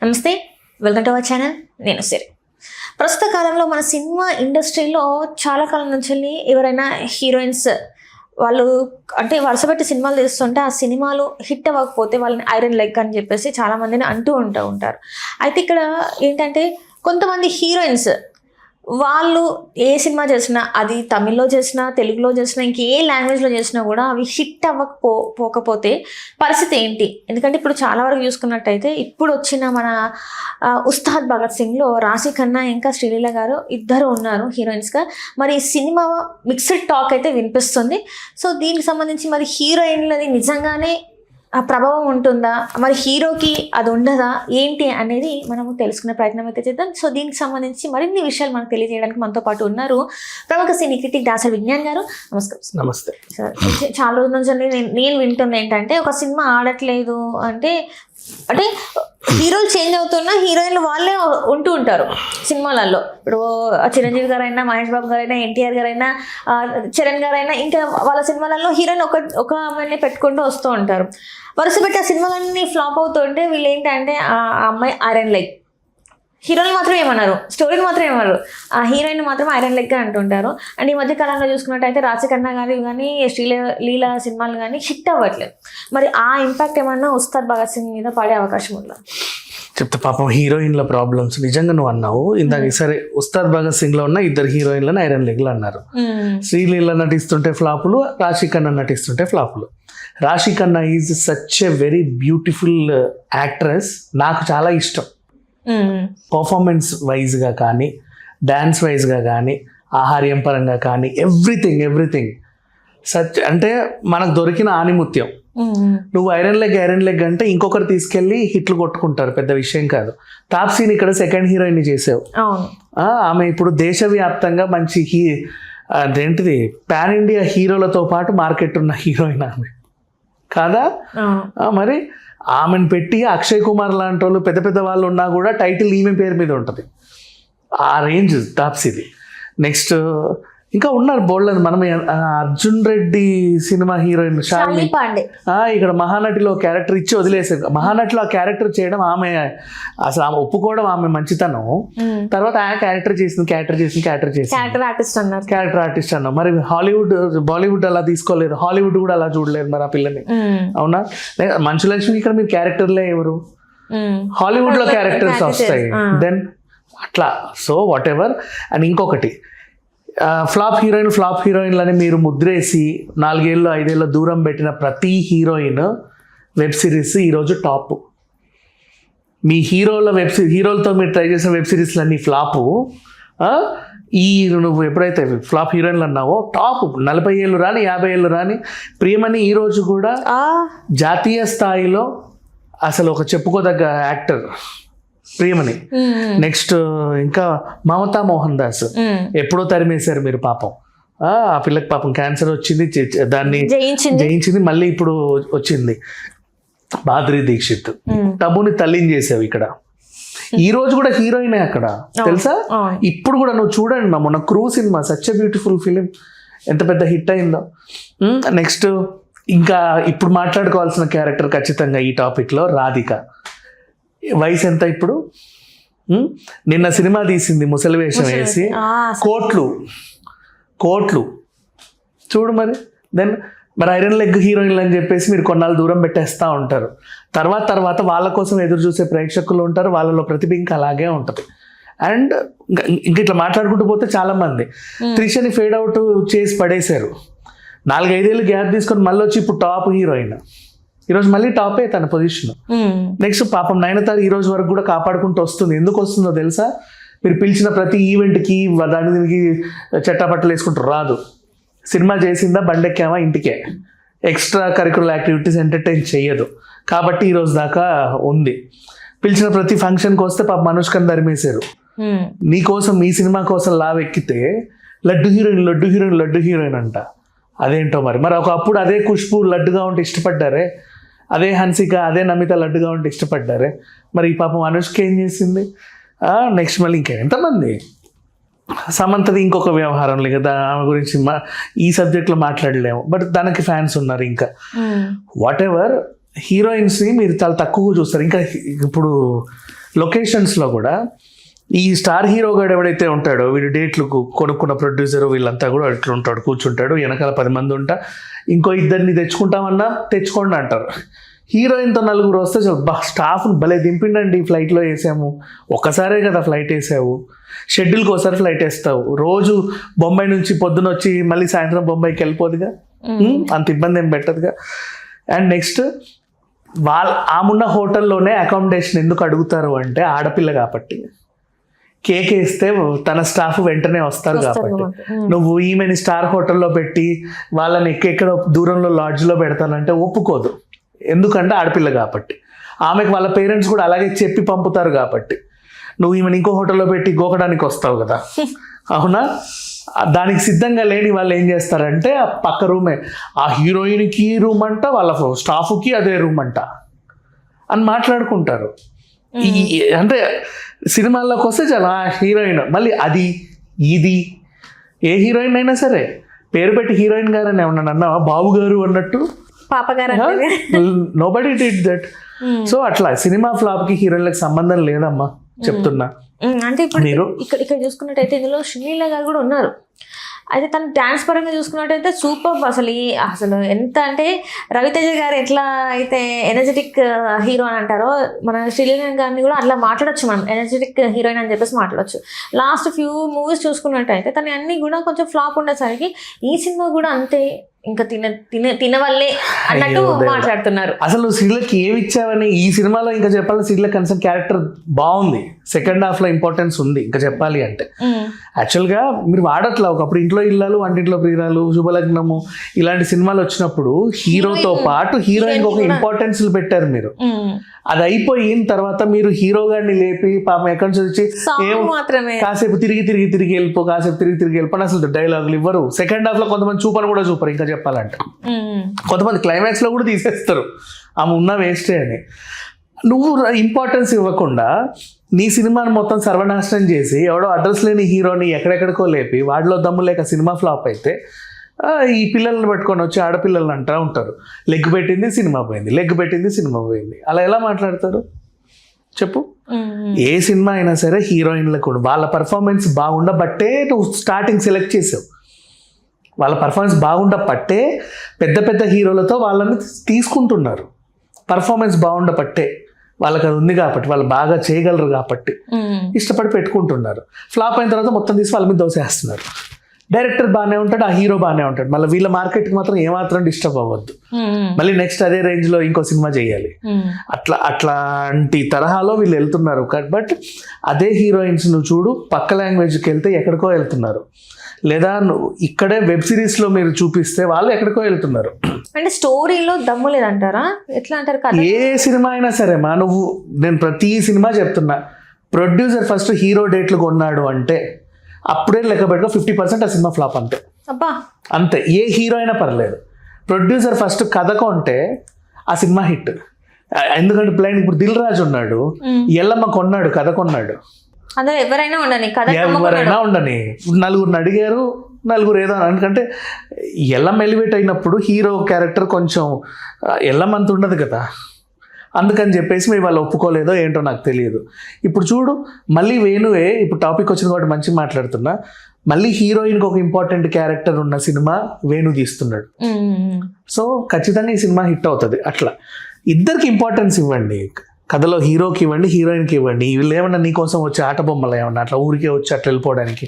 నమస్తే, welcome to our channel. నేను సిరి. ప్రస్తుత కాలంలో మన సినిమా ఇండస్ట్రీలో చాలా కాలం నుంచి ఎవరైనా హీరోయిన్స్ వాళ్ళు అంటే వరుసపెట్టి సినిమాలు తీస్తుంటే ఆ సినిమాలు హిట్ అవ్వకపోతే వాళ్ళని ఐరన్ లెగ్ అని చెప్పేసి చాలామందిని అంటూ ఉంటారు. అయితే ఇక్కడ ఏంటంటే కొంతమంది హీరోయిన్స్ వాళ్ళు ఏ సినిమా చేసినా, అది తమిళ్లో చేసినా, తెలుగులో చేసినా, ఇంకే లాంగ్వేజ్లో చేసినా కూడా అవి హిట్ పోకపోతే పరిస్థితి ఏంటి? ఎందుకంటే ఇప్పుడు చాలా వరకు చూసుకున్నట్టయితే ఇప్పుడు వచ్చిన మన ఉస్తాద్ భగత్ సింగ్లో రాశి ఖన్నా ఇంకా శ్రీలీల గారు ఇద్దరు ఉన్నారు హీరోయిన్స్గా. మరి సినిమా మిక్స్డ్ టాక్ అయితే వినిపిస్తుంది. సో దీనికి సంబంధించి మరి హీరోయిన్లది నిజంగానే ఆ ప్రభావం ఉంటుందా, మరి హీరోకి అది ఉండదా ఏంటి అనేది మనము తెలుసుకునే ప్రయత్నం అయితే చేద్దాం. సో దీనికి సంబంధించి మరిన్ని విషయాలు మనకు తెలియజేయడానికి మనతో పాటు ఉన్నారు ప్రముఖ సినీ క్రిటిక్ దాసరి విజ్ఞాన్ గారు. నమస్కారం. నమస్తే సార్. చాలా రోజుల నుంచి నేను వింటుంది ఏంటంటే ఒక సినిమా ఆడట్లేదు అంటే హీరోలు చేంజ్ అవుతున్నా హీరోయిన్లు వాళ్ళే ఉంటూ ఉంటారు సినిమాలలో. ఇప్పుడు చిరంజీవి గారైనా, మహేష్ బాబు గారైనా, ఎన్టీఆర్ గారైనా, చరణ్ గారైనా, ఇంకా వాళ్ళ సినిమాలలో హీరోయిన్ ఒక అమ్మాయిని పెట్టుకుంటూ వస్తూ ఉంటారు. వరుస పెట్టి ఆ సినిమాలన్నీ ఫ్లాప్ అవుతుంటే వీళ్ళు ఏంటంటే ఆ అమ్మాయి ఐరన్ లెగ్, హీరోయిన్ మాత్రం ఏమన్నారు, స్టోరీని మాత్రం ఏమన్నారు, ఆ హీరోయిన్ మాత్రం ఐరన్ లెగ్గా అంటుంటారు. అండ్ ఈ మధ్య కాలంలో చూసుకున్నట్టయితే రాశి ఖన్నా గారి కానీ శ్రీలీల సినిమాలు కానీ హిట్ అవ్వట్లేదు. మరి ఆ ఇంపాక్ట్ ఏమన్నా ఉస్తాద్ భగత్ సింగ్ మీద పడే అవకాశం ఉందా? చెప్తే పాపం హీరోయిన్ల ప్రాబ్లమ్స్ నిజంగా నువ్వు అన్నావు ఇందాక. సరే, ఉస్తాద్ భగత్ సింగ్ లో ఉన్న ఇద్దరు హీరోయిన్లను ఐరన్ లెగ్లు అన్నారు. శ్రీలీల నటిస్తుంటే ఫ్లాపులు, రాశి ఖన్నా నటిస్తుంటే ఫ్లాపులు. రాశి Khanna is such a very beautiful actress. నాకు చాలా ఇష్టం. పర్ఫార్మెన్స్ వైజ్గా కానీ, డ్యాన్స్ వైజ్గా కానీ, ఆహార్యం పరంగా కానీ, ఎవ్రీథింగ్ సచ్ అంటే మనకు దొరికిన ఆనిముత్యం. నువ్వు ఐరన్ లెగ్ అంటే ఇంకొకరు తీసుకెళ్ళి హిట్లు కొట్టుకుంటారు, పెద్ద విషయం కాదు. తాప్సీని ఇక్కడ సెకండ్ హీరోయిన్ చేసావు. ఆమె ఇప్పుడు దేశవ్యాప్తంగా మంచి అదేంటిది పాన్ ఇండియా హీరోలతో పాటు మార్కెట్ ఉన్న హీరోయిన్ ఆమె కాదా? మరి ఆమెను పెట్టి అక్షయ్ కుమార్ లాంటి వాళ్ళు పెద్ద పెద్ద వాళ్ళు ఉన్నా కూడా టైటిల్ ఈమె పేరు మీద ఉంటుంది. ఆ రేంజ్ తాప్సీది. నెక్స్ట్ ఇంకా ఉన్నారు బోల్డ్. మనం అర్జున్ రెడ్డి సినిమా హీరోయిన్ శాలిని ఇక్కడ మహానటిలో క్యారెక్టర్ ఇచ్చి వదిలేసారు. మహానటిలో ఆ క్యారెక్టర్ చేయడం ఆమె అసలు ఆమె ఒప్పుకోవడం ఆమె మంచితనం. తర్వాత ఆ క్యారెక్టర్ చేసింది క్యారెక్టర్ ఆర్టిస్ట్ అన్నాం. మరి బాలీవుడ్ అలా తీసుకోలేదు, హాలీవుడ్ కూడా అలా చూడలేదు మరి ఆ పిల్లని. అవునా? మంచులక్ష్మి ఇక్కడ మీరు క్యారెక్టర్లే ఎవరు? హాలీవుడ్ లో క్యారెక్టర్స్ వస్తాయి దెన్ అట్లా. So what ever. అండ్ ఇంకొకటి, ఫ్లాప్ హీరోయిన్లని మీరు ముద్రేసి 4 ఏళ్ళు 5 ఏళ్ళ దూరం పెట్టిన ప్రతి హీరోయిన్ వెబ్ సిరీస్ ఈరోజు టాప్. మీ హీరోలతో మీరు ట్రై చేసిన వెబ్ సిరీస్లన్నీ ఫ్లాపు. నువ్వు ఎప్పుడైతే ఫ్లాప్ హీరోయిన్లు అన్నావో టాప్ 40 ఏళ్ళు రాని 50 ఏళ్ళు రాని ప్రియమణి ఈరోజు కూడా జాతీయ స్థాయిలో అసలు ఒక చెప్పుకోదగ్గ యాక్టర్ ప్రియమణి. నెక్స్ట్ ఇంకా మమతా మోహన్ దాస్ ఎప్పుడో తరిమేశారు మీరు పాపం. ఆ పిల్లకి పాపం క్యాన్సర్ వచ్చింది, దాన్ని జయించింది, మళ్ళీ ఇప్పుడు వచ్చింది. మాధురి దీక్షిత్ టబుని తల్లిని చేసావు ఇక్కడ. ఈ రోజు కూడా హీరోయినే అక్కడ, తెలుసా? ఇప్పుడు కూడా నువ్వు చూడండి, మొన్న crew cinema such a beautiful film ఎంత పెద్ద హిట్ అయిందో. నెక్స్ట్ ఇంకా ఇప్పుడు మాట్లాడుకోవాల్సిన క్యారెక్టర్ ఖచ్చితంగా ఈ టాపిక్లో రాధిక. వయసు ఎంత ఇప్పుడు? నిన్న సినిమా తీసింది ముసలి వేషం వేసి, కోట్లు చూడు. మరి ఐరన్ లెగ్ హీరోయిన్లు అని చెప్పేసి మీరు కొన్నాళ్ళు దూరం పెట్టేస్తూ ఉంటారు. తర్వాత వాళ్ళ కోసం ఎదురు చూసే ప్రేక్షకులు ఉంటారు, వాళ్ళలో ప్రతిభ ఇంకా అలాగే ఉంటుంది. అండ్ ఇంక ఇట్లా మాట్లాడుకుంటూ పోతే చాలా మంది త్రిషని ఫేడ్ అవుట్ చేసి పడేశారు. 4-5 ఏళ్ళు గ్యాప్ తీసుకొని మళ్ళీ వచ్చి ఇప్పుడు టాప్ హీరోయిన్. ఈరోజు మళ్ళీ టాపే తన పొజిషన్. నెక్స్ట్ పాపం నయనతార ఈ రోజు వరకు కూడా కాపాడుకుంటూ వస్తుంది. ఎందుకు వస్తుందో తెలుసా? మీరు పిలిచిన ప్రతి ఈవెంట్కి దీనికి చెట్టాపట్టలు వేసుకుంటారు. రాదు. సినిమా చేసిందా, బండెక్కామా ఇంటికే. ఎక్స్ట్రా కరికులర్ యాక్టివిటీస్ ఎంటర్టైన్ చెయ్యదు. కాబట్టి ఈరోజు దాకా ఉంది. పిలిచిన ప్రతి ఫంక్షన్కి వస్తే పాప అనుష్కని ధరిమేశారు. నీకోసం, మీ సినిమా కోసం లావెక్కితే లడ్డు హీరోయిన్ అంట. అదేంటో మరి ఒకప్పుడు అదే ఖుష్బు లడ్డుగా ఉంటే ఇష్టపడ్డారే, అదే హన్సిక, అదే నమిత లడ్డుగా ఉంటే ఇష్టపడ్డారే. మరి ఈ పాపం అనుష్క ఏం చేసింది? నెక్స్ట్ మళ్ళీ ఇంకా ఎంతమంది. సమంతది ఇంకొక వ్యవహారం కదా, ఆమె గురించి ఈ సబ్జెక్ట్లో మాట్లాడలేము. బట్ దానికి ఫ్యాన్స్ ఉన్నారు. ఇంకా వాట్ ఎవర్, హీరోయిన్స్ని మీరు చాలా తక్కువ చూస్తారు. ఇంకా ఇప్పుడు లొకేషన్స్లో కూడా ఈ స్టార్ హీరో గాడు ఎవడైతే ఉంటాడో వీడి డేట్లు కొనుక్కున్న ప్రొడ్యూసర్ వీళ్ళంతా కూడా ఇట్లా ఉంటాడు, కూర్చుంటాడు, వెనకాల 10 మంది ఉంటా, ఇంకో ఇద్దరిని తెచ్చుకుంటామన్నా తెచ్చుకోండి అంటారు. హీరోయిన్తో 4 వస్తే స్టాఫ్ని భలే దింపిండండి, ఫ్లైట్లో వేసాము, ఒక్కసారే కదా ఫ్లైట్ వేసావు, షెడ్యూల్కి ఒకసారి ఫ్లైట్ వేస్తావు, రోజు బొంబాయి నుంచి పొద్దున వచ్చి మళ్ళీ సాయంత్రం బొంబాయికి వెళ్ళిపోదుగా, అంత ఇబ్బంది ఏం పెట్టదుగా. అండ్ నెక్స్ట్ ఆమున్న హోటల్లోనే అకామిడేషన్ ఎందుకు అడుగుతారు అంటే ఆడపిల్ల కాబట్టి, కేక్ వేస్తే తన స్టాఫ్ వెంటనే వస్తారు కాబట్టి. నువ్వు ఈమెని స్టార్ హోటల్లో పెట్టి వాళ్ళని ఎక్కడ దూరంలో లాడ్జ్లో పెడతానంటే ఒప్పుకోదు, ఎందుకంటే ఆడపిల్ల కాబట్టి. ఆమెకు వాళ్ళ పేరెంట్స్ కూడా అలాగే చెప్పి పంపుతారు కాబట్టి. నువ్వు ఈమెను ఇంకో హోటల్లో పెట్టి గోకడానికి వస్తావు కదా, అవునా? దానికి సిద్ధంగా లేని వాళ్ళు ఏం చేస్తారంటే ఆ పక్క రూమే, ఆ హీరోయిన్కి రూమ్ అంట, వాళ్ళ స్టాఫ్కి అదే రూమ్ అంట అని మాట్లాడుకుంటారు. అంటే సినిమాల్లోకి వస్తే చాలా హీరోయిన్ మళ్ళీ అది ఇది, ఏ హీరోయిన్ అయినా సరే పేరు పెట్టి హీరోయిన్ గారు అని ఏమన్నా అన్నావా, బాబు గారు అన్నట్టు, నోబడీ డిడ్ దట్. సో అట్లా సినిమా ఫ్లాప్కి హీరోయిన్లకు సంబంధం లేదమ్మా, చెప్తున్నా. అంటే ఇప్పుడు ఇక్కడ చూసుకున్నట్టయితే ఇందులో శ్రీలీల గారు కూడా ఉన్నారు. అయితే తను డాన్స్ పరంగా చూసుకున్నట్టయితే సూపర్. అసలు ఎంత అంటే రవితేజ గారు ఎట్లా అయితే ఎనర్జెటిక్ హీరో అని అంటారో, మన శ్రీలీల గారిని కూడా అట్లా మాట్లాడొచ్చు మనం, ఎనర్జెటిక్ హీరోయిన్ అని చెప్పేసి మాట్లాడొచ్చు. లాస్ట్ ఫ్యూ మూవీస్ చూసుకున్నట్టయితే తను అన్ని కూడా కొంచెం ఫ్లాప్ ఉండేసరికి ఈ సినిమా కూడా అంతే, ఇంకా తినవల్లే అన్నట్టు మాట్లాడుతున్నారు. అసలు శ్రీలకి ఏమి ఇచ్చావని ఈ సినిమాలో ఇంకా చెప్పాలి, శ్రీల కనీసం క్యారెక్టర్ బాగుంది, సెకండ్ హాఫ్ లో ఇంపార్టెన్స్ ఉంది ఇంకా చెప్పాలి అంటే. యాక్చువల్గా మీరు వాడట్లా, ఒకప్పుడు ఇంట్లో ఇల్లాలు వంటింట్లో ప్రియురాలు, శుభలగ్నము ఇలాంటి సినిమాలు వచ్చినప్పుడు హీరోతో పాటు హీరోయిన్ ఒక ఇంపార్టెన్స్ పెట్టారు మీరు. అది అయిపోయిన తర్వాత మీరు హీరో గారిని లేపి పాపం ఎక్కడి నుంచి వచ్చి కాసేపు తిరిగి వెళ్ళిపో, కాసేపు తిరిగి వెళ్ళిపో అసలు డైలాగులు ఇవ్వరు. సెకండ్ హాఫ్ లో కొంతమంది చూపరు కూడా చూపరు, ఇంకా చెప్పాలంటే కొంతమంది క్లైమాక్స్ లో కూడా తీసేస్తారు, ఆమె ఉన్న వేస్టే అని. నువ్వు ఇంపార్టెన్స్ ఇవ్వకుండా నీ సినిమాని మొత్తం సర్వనాశనం చేసి ఎవడో అడ్రస్ లేని హీరోని ఎక్కడెక్కడికో లేపి వాడిలో దమ్ము లేక సినిమా ఫ్లాప్ అయితే ఈ పిల్లల్ని పట్టుకొని వచ్చి ఆడపిల్లల్ని అంటూ ఉంటారు, లెగ్ పెట్టింది సినిమా పోయింది, లెగ్ పెట్టింది సినిమా పోయింది. అలా ఎలా మాట్లాడతారు చెప్పు? ఏ సినిమా అయినా సరే హీరోయిన్లకు వాళ్ళ పర్ఫార్మెన్స్ బాగుండబట్టే నువ్వు స్టార్టింగ్ సెలెక్ట్ చేసావు. వాళ్ళ పర్ఫార్మెన్స్ బాగుండబట్టే పెద్ద పెద్ద హీరోలతో వాళ్ళని తీసుకుంటున్నారు. పర్ఫార్మెన్స్ బాగుండబట్టే, వాళ్ళకి అది ఉంది కాబట్టి, వాళ్ళు బాగా చేయగలరు కాబట్టి ఇష్టపడి పెట్టుకుంటున్నారు. ఫ్లాప్ అయిన తర్వాత మొత్తం తీసి వాళ్ళ మీద దోసేస్తున్నారు. డైరెక్టర్ బాగానే ఉంటాడు, ఆ హీరో బాగానే ఉంటాడు, మళ్ళీ వీళ్ళ మార్కెట్కి మాత్రం ఏమాత్రం డిస్టర్బ్ అవ్వద్దు, మళ్ళీ నెక్స్ట్ అదే రేంజ్లో ఇంకో సినిమా చేయాలి. అట్లాంటి తరహాలో వీళ్ళు వెళ్తున్నారు. బట్ అదే హీరోయిన్స్ నువ్వు చూడు, పక్క లాంగ్వేజ్కి వెళ్తే ఎక్కడికో వెళ్తున్నారు, లేదా నువ్వు ఇక్కడే వెబ్ సిరీస్లో మీరు చూపిస్తే వాళ్ళు ఎక్కడికో వెళ్తున్నారు. అంటే స్టోరీలో దమ్ము లేదంటారా? ఎట్లా అంటారు? ఏ సినిమా అయినా సరే మా, నేను ప్రతి సినిమా చెప్తున్నా, ప్రొడ్యూసర్ ఫస్ట్ హీరో డేట్లు కొన్నాడు అంటే అప్పుడే లెక్క పెట్టుకో 50% ఆ సినిమా ఫ్లాప్ అంతే. అంతే, ఏ హీరో అయినా పర్లేదు. ప్రొడ్యూసర్ ఫస్ట్ కథ కొంటే ఆ సినిమా హిట్. ఎందుకంటే ప్లాన్ ఇప్పుడు దిల్ రాజు ఉన్నాడు, ఎల్లమ్మ కొన్నాడు, కథ కొన్నాడు, ఎవరైనా ఉండని నలుగురిని అడిగారు, నలుగురు ఏదో. ఎందుకంటే ఎల్లమ్మ ఎలివేట్ అయినప్పుడు హీరో క్యారెక్టర్ కొంచెం ఎల్లమ్మ అంత ఉండదు కదా, అందుకని చెప్పేసి మేము వాళ్ళు ఒప్పుకోలేదో ఏంటో నాకు తెలియదు. ఇప్పుడు చూడు, మళ్ళీ వేణువే, ఇప్పుడు టాపిక్ వచ్చింది కాబట్టి మంచిగా మాట్లాడుతున్నా, మళ్ళీ హీరోయిన్కి ఒక ఇంపార్టెంట్ క్యారెక్టర్ ఉన్న సినిమా వేణు తీస్తున్నాడు. సో ఖచ్చితంగా ఈ సినిమా హిట్ అవుతుంది. అట్లా ఇద్దరికి ఇంపార్టెన్స్ ఇవ్వండి, కథలో హీరోకి ఇవ్వండి, హీరోయిన్కి ఇవ్వండి. వీళ్ళు ఏమన్నా నీకోసం వచ్చి ఆట బొమ్మలు ఏమన్నా అట్లా ఊరికే వచ్చి అట్లా వెళ్ళిపోవడానికి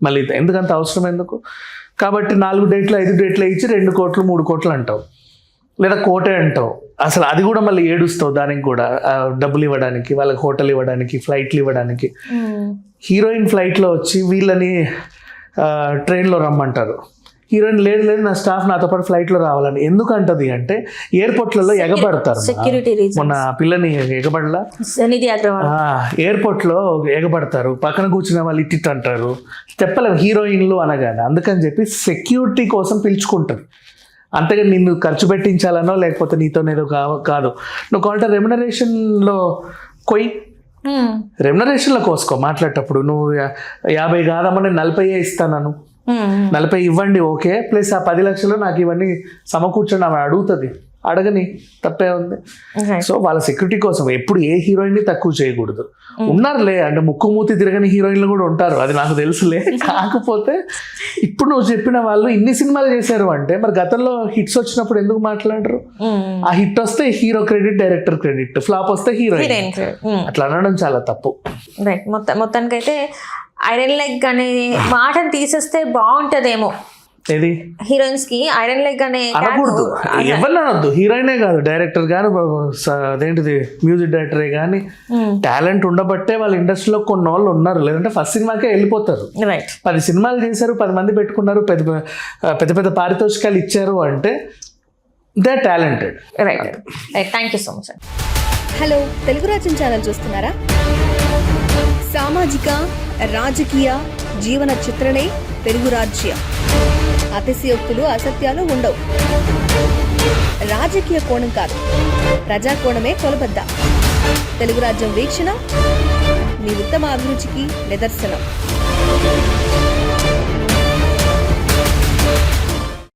మళ్ళీ ఎందుకంత అవసరం ఎందుకు? కాబట్టి 4 డేట్లు 5 డేట్లు ఇచ్చి 2 కోట్లు 3 కోట్లు అంటావు, లేదా కోటే అంటావు. అసలు అది కూడా మళ్ళీ ఏడుస్తావు, దానికి కూడా డబ్బులు ఇవ్వడానికి, వాళ్ళకి హోటల్ ఇవ్వడానికి, ఫ్లైట్లు ఇవ్వడానికి. హీరోయిన్ ఫ్లైట్లో వచ్చి వీళ్ళని ట్రైన్లో రమ్మంటారు, హీరోయిన్ లేదు నా స్టాఫ్ నాతో పాటు ఫ్లైట్లో రావాలని ఎందుకంటది అంటే ఎయిర్పోర్ట్లలో ఎగబడతారు. మొన్న పిల్లని ఎగబడలా, ఎయిర్పోర్ట్లో ఎగబడతారు, పక్కన కూర్చున్న వాళ్ళు ఇట్టి అంటారు, చెప్పలేము హీరోయిన్లు అనగానే. అందుకని చెప్పి సెక్యూరిటీ కోసం పిలుచుకుంటారు, అంతగా నిన్ను ఖర్చు పెట్టించాలనో లేకపోతే నీతోనేదో కాదు. నువ్వు కావాలంటే రెమ్యునరేషన్లో రెమ్యునరేషన్లో కోసుకో. మాట్లాడేటప్పుడు నువ్వు 50 కాదమ్మా నేను 40 ఇస్తాను, 40 ఇవ్వండి ఓకే, ప్లస్ ఆ 10 లక్షలు నాకు ఇవన్నీ సమకూర్చండి ఆమె అడుగుతుంది. అడగని, తప్పే ఉంది. Right. సో వాళ్ళ సెక్యూరిటీ కోసం ఎప్పుడు ఏ హీరోయిన్ ని తక్కువ చేయకూడదు. ఉన్నారులే అంటే ముక్కు మూతి తిరగని హీరోయిన్లు కూడా ఉంటారు, అది నాకు తెలుసులే. కాకపోతే ఇప్పుడు నువ్వు చెప్పిన వాళ్ళు ఇన్ని సినిమాలు చేశారు అంటే మరి గతంలో హిట్స్ వచ్చినప్పుడు ఎందుకు మాట్లాడరు? ఆ హిట్ వస్తే hero credit, director credit, flop వస్తే హీరోయిన్. అట్లా అనడం చాలా తప్పు. రైట్. మొత్తానికైతే ఐరన్ లెగ్ అనే మాటను తీసేస్తే బాగుంటదేమో. ఏది హీరోయిన్స్ కి ఐరన్ లెగ్ అనే అనకూడదు, ఎవరిని అనొద్దు. హీరోయినే కాదు, డైరెక్టర్ కానీ అదేంటిది మ్యూజిక్ డైరెక్టరే కానీ టాలెంట్ ఉండబట్టే వాళ్ళ ఇండస్ట్రీలో కొన్ని వాళ్ళు ఉన్నారు, లేదంటే ఫస్ట్ సినిమాకే వెళ్ళిపోతారు. రైట్. 10 సినిమాలు చేశారు, 10 మంది పెట్టుకున్నారు, పెద్ద పెద్ద పారితోషికాలు ఇచ్చారు అంటే they talented. Right. Thank you so much. Hello, Telugu రాజ్యం ఛానల్ చూస్తున్నారా? సామాజిక, రాజకీయ, జీవన చిత్రణే తెలుగు రాజ్యం. అతిశయోక్తులు, అసత్యాలు ఉండవు. రాజకీయ కోణం కాదు, ప్రజా కోణమే కొలబద్ద. తెలుగు రాజ్యం వీక్షణ మీ ఉత్తమ అభిరుచికి నిదర్శనం.